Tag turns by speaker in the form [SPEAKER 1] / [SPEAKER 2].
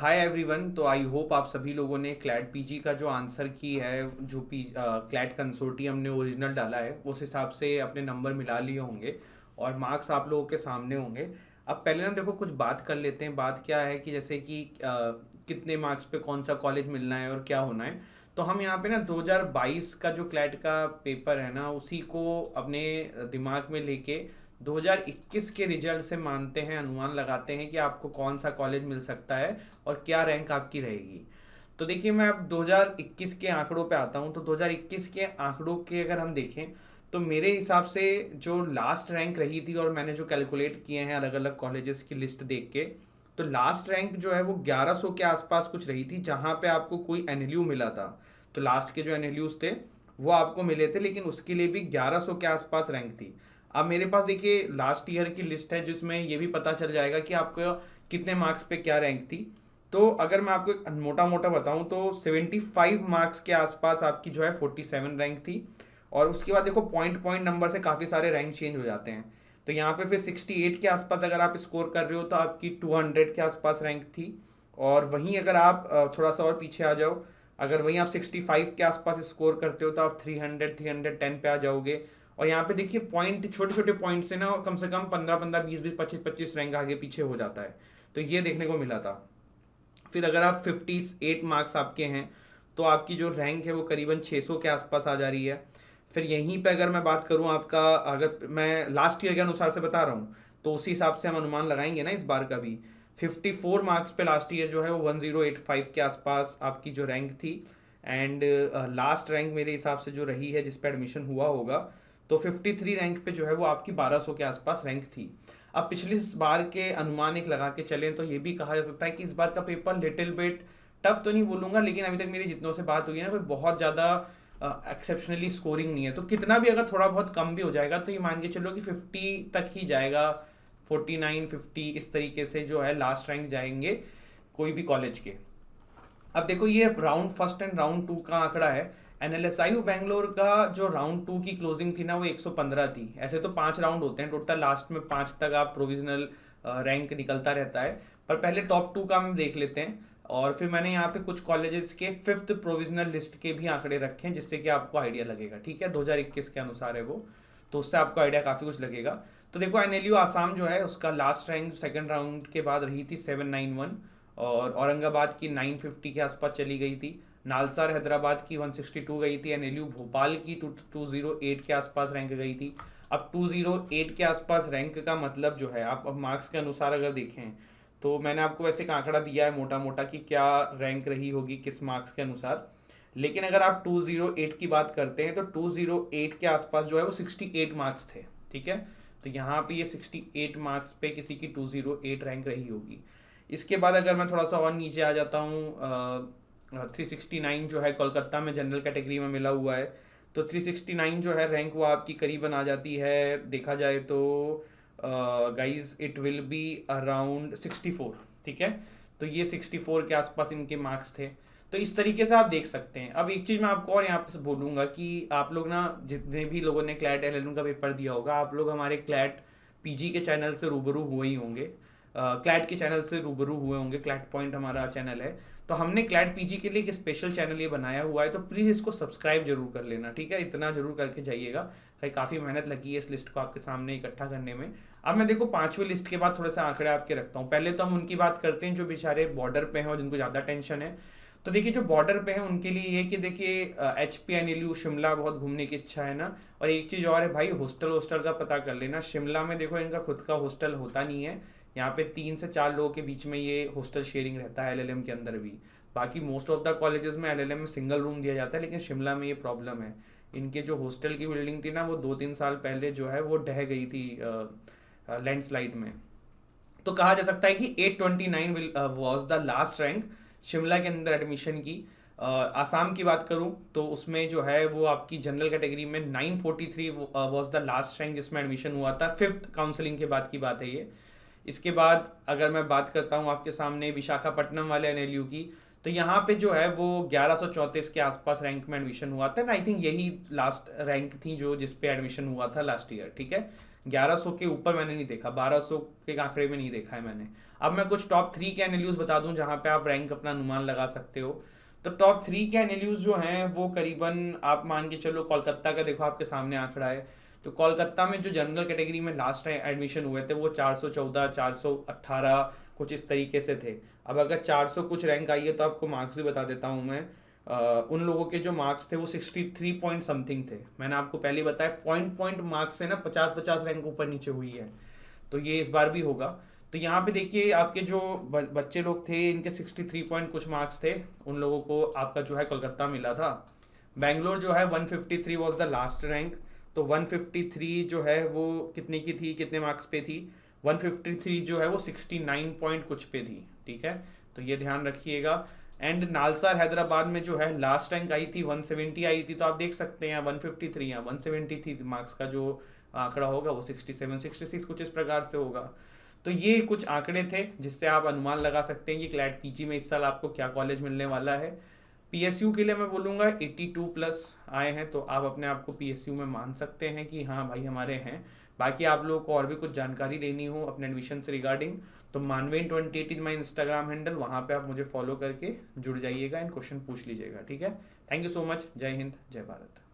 [SPEAKER 1] Hi everyone. तो I hope आप सभी लोगों ने क्लैट पीजी का जो आंसर की है, जो क्लैट कंसोर्टियम ने ओरिजिनल डाला है उस हिसाब से अपने नंबर मिला लिए होंगे और मार्क्स आप लोगों के सामने होंगे। अब पहले ना देखो कुछ बात कर लेते हैं। बात क्या है कि जैसे कि कितने मार्क्स पे कौन सा कॉलेज मिलना है और क्या होना है। तो हम यहाँ पे ना 2022 का जो क्लैट का पेपर है ना उसी को अपने दिमाग में लेके 2021 के रिजल्ट से मानते हैं, अनुमान लगाते हैं कि आपको कौन सा कॉलेज मिल सकता है और क्या रैंक आपकी रहेगी। तो देखिए, मैं अब 2021 के आंकड़ों पे आता हूँ। तो 2021 के आंकड़ों के अगर हम देखें तो मेरे हिसाब से जो लास्ट रैंक रही थी, और मैंने जो कैलकुलेट किए हैं अलग अलग कॉलेजेस की लिस्ट देख के, तो लास्ट रैंक जो है वो 1100 के आसपास कुछ रही थी, जहाँ पे आपको कोई एनएलयू मिला था। तो लास्ट के जो एनएलयूज थे वो आपको मिले थे, लेकिन उसके लिए भी 1100 के आसपास रैंक थी। अब मेरे पास देखिए लास्ट ईयर की लिस्ट है, जिसमें ये भी पता चल जाएगा कि आपको कितने मार्क्स पे क्या रैंक थी। तो अगर मैं आपको एक मोटा मोटा बताऊं तो 75 मार्क्स के आसपास आपकी जो है 47 रैंक थी। और उसके बाद देखो पॉइंट पॉइंट नंबर से काफ़ी सारे रैंक चेंज हो जाते हैं। तो यहाँ पे फिर 68 के आसपास अगर आप स्कोर कर रहे हो तो आपकी 200 के आसपास रैंक थी। और वहीं अगर आप थोड़ा सा और पीछे आ जाओ, अगर वहीं आप 65 के आसपास स्कोर करते हो तो आप 310 पे आ जाओगे। और यहाँ पे देखिए पॉइंट, छोटे छोटे पॉइंट से ना कम से कम 15 15 20 20 25 25 रैंक आगे पीछे हो जाता है। तो ये देखने को मिला था। फिर अगर आप 58 मार्क्स आपके हैं तो आपकी जो रैंक है वो करीबन 600 के आसपास आ जा रही है। फिर यहीं पे अगर मैं बात करूं आपका, अगर मैं लास्ट ईयर के अनुसार से बता रहा हूं तो उसी हिसाब से हम अनुमान लगाएंगे ना इस बार का भी। 54 मार्क्स पे लास्ट ईयर जो है वो 1085 के आसपास आपकी जो रैंक थी। एंड लास्ट रैंक मेरे हिसाब से जो रही है जिस पे एडमिशन हुआ होगा, तो 53 रैंक पे जो है वो आपकी 1200 के आसपास रैंक थी। अब पिछली इस बार के अनुमान एक लगा के चलें तो ये भी कहा जा सकता है कि इस बार का पेपर लिटिल बिट टफ तो नहीं बोलूंगा, लेकिन अभी तक मेरी जितनों से बात हुई है ना, कोई बहुत ज़्यादा एक्सेप्शनली स्कोरिंग नहीं है। तो कितना भी अगर थोड़ा बहुत कम भी हो जाएगा तो ये मान के चलो कि 50 तक ही जाएगा। 49 50 इस तरीके से जो है लास्ट रैंक जाएंगे कोई भी कॉलेज के। अब देखो ये round first and round to का आंकड़ा है। एनएलएसआईयू बैंगलोर का जो राउंड टू की क्लोजिंग थी ना वो 115 थी। ऐसे तो 5 राउंड होते हैं टोटल, लास्ट में 5 तक आप प्रोविजनल रैंक निकलता रहता है। पर पहले टॉप टू का हम देख लेते हैं। और फिर मैंने यहाँ पे कुछ कॉलेजेस के फिफ्थ प्रोविजनल लिस्ट के भी आंकड़े रखे हैं, जिससे कि आपको आइडिया लगेगा। ठीक है, 2021 के अनुसार है वो, तो उससे आपको आइडिया काफ़ी कुछ लगेगा। तो देखो एनएलयू आसाम जो है उसका लास्ट रैंक सेकंड राउंड के बाद रही थी 791। और औरंगाबाद की 950 के आसपास चली गई थी। नालसार हैदराबाद की 162 गई थी। एनएलयू भोपाल की 208 के आसपास रैंक गई थी। अब 208 के आसपास रैंक का मतलब जो है, आप अब मार्क्स के अनुसार अगर देखें तो मैंने आपको वैसे एक आंकड़ा दिया है मोटा मोटा कि क्या रैंक रही होगी किस मार्क्स के अनुसार। लेकिन अगर आप 208 की बात करते हैं तो 208 के आसपास जो है वो 68 मार्क्स थे। ठीक है, तो यहाँ पे ये 68 मार्क्स पे किसी की 208 रैंक रही होगी। इसके बाद अगर मैं थोड़ा सा और नीचे आ जाता हूँ, 369 जो है कोलकाता में जनरल कैटेगरी में मिला हुआ है। तो 369 जो है रैंक वो आपकी करीबन आ जाती है, देखा जाए तो guys it will be around 64। ठीक है, तो ये 64 के आसपास इनके मार्क्स थे। तो इस तरीके से आप देख सकते हैं। अब एक चीज़ मैं आपको और यहाँ पे बोलूँगा कि आप लोग ना, जितने भी लोगों ने क्लैट एलएलएम का पेपर दिया होगा, आप लोग हमारे क्लैट पीजी के चैनल से रूबरू हुए ही होंगे। क्लैट के चैनल से रूबरू हुए होंगे। क्लैट पॉइंट हमारा चैनल है। तो हमने क्लैट पीजी के लिए एक स्पेशल चैनल ये बनाया हुआ है, तो प्लीज़ इसको सब्सक्राइब जरूर कर लेना। ठीक है, इतना जरूर करके जाइएगा भाई, काफ़ी मेहनत लगी है इस लिस्ट को आपके सामने इकट्ठा करने में। अब मैं देखो पांचवी लिस्ट के बाद थोड़े से आंकड़े आपके रखता हूँ। पहले तो हम उनकी बात करते हैं जो बेचारे बॉर्डर पे हैं और जिनको ज़्यादा टेंशन है। तो देखिए जो बॉर्डर पे हैं उनके लिए ये कि देखिए HPNLU शिमला बहुत घूमने की इच्छा है ना। और एक चीज़ और है भाई, हॉस्टल हॉस्टल का पता कर लेना। शिमला में देखो इनका खुद का हॉस्टल होता नहीं है। यहाँ पे 3 से 4 लोगों के बीच में ये हॉस्टल शेयरिंग रहता है एलएलएम के अंदर भी। बाकी मोस्ट ऑफ द कॉलेजेस में एलएलएम में सिंगल रूम दिया जाता है, लेकिन शिमला में ये प्रॉब्लम है। इनके जो हॉस्टल की बिल्डिंग थी ना वो 2 3 साल पहले जो है वो ढह गई थी लैंडस्लाइड में। तो कहा जा सकता है कि 829 was the last rank Shimla के अंदर एडमिशन की। आसाम की बात करूं तो उसमें जो है वो आपकी जनरल कैटेगरी में 943 वॉज द लास्ट रैंक जिसमें एडमिशन हुआ था। फिफ्थ काउंसलिंग के बाद की बात है ये। इसके बाद अगर मैं बात करता हूँ आपके सामने विशाखापट्टनम वाले एनएलयू की, तो यहाँ पे जो है वो 1134 के आसपास रैंक में एडमिशन हुआ था। आई थिंक यही लास्ट रैंक थी जो जिस पे एडमिशन हुआ था लास्ट ईयर। ठीक है, 1100 के ऊपर मैंने नहीं देखा, 1200 के आंकड़े में नहीं देखा है मैंने। अब मैं कुछ टॉप 3 के एनएलयूज बता दूं जहां पे आप रैंक अपना अनुमान लगा सकते हो। तो टॉप 3 के एनएलयूज जो हैं वो करीबन आप मान के चलो, कोलकाता का देखो आपके सामने आंकड़ा है, तो कोलकाता में जो जनरल कैटेगरी में लास्ट एडमिशन हुए थे वो 414 418 कुछ इस तरीके से थे। अब अगर 400 कुछ रैंक आई है तो आपको मार्क्स भी बता देता हूँ मैं। उन लोगों के जो मार्क्स थे वो 63 पॉइंट समथिंग थे। मैंने आपको पहले बताया पॉइंट पॉइंट मार्क्स से ना 50-50 रैंक ऊपर नीचे हुई है। तो ये इस बार भी होगा। तो यहाँ पे देखिए आपके जो बच्चे लोग थे इनके 63 पॉइंट कुछ मार्क्स थे, उन लोगों को आपका जो है कोलकाता मिला था। बैंगलोर जो है 153 वॉज द लास्ट रैंक। तो 153 जो है वो कितने की थी, कितने मार्क्स पे थी, 153 जो है वो 69 पॉइंट कुछ पे थी। ठीक है, तो ये ध्यान रखिएगा। एंड नालसार हैदराबाद में जो है लास्ट रैंक आई थी 170 आई थी। तो आप देख सकते हैं 153 या 173 मार्क्स का जो आंकड़ा होगा वो 67 66 कुछ इस प्रकार से होगा। तो ये कुछ आंकड़े थे जिससे आप अनुमान लगा सकते हैं कि क्लैट पीजी में इस साल आपको क्या कॉलेज मिलने वाला है। पीएसयू के लिए मैं बोलूँगा 82 प्लस आए हैं तो आप अपने आप को पीएसयू में मान सकते हैं कि हाँ भाई हमारे हैं। बाकी आप लोगों को और भी कुछ जानकारी लेनी हो अपने एडमिशन से रिगार्डिंग तो मानवेन2018 माई इंस्टाग्राम हैंडल, वहाँ पे आप मुझे फॉलो करके जुड़ जाइएगा एंड क्वेश्चन पूछ लीजिएगा। ठीक है, थैंक यू सो मच। जय हिंद, जय भारत।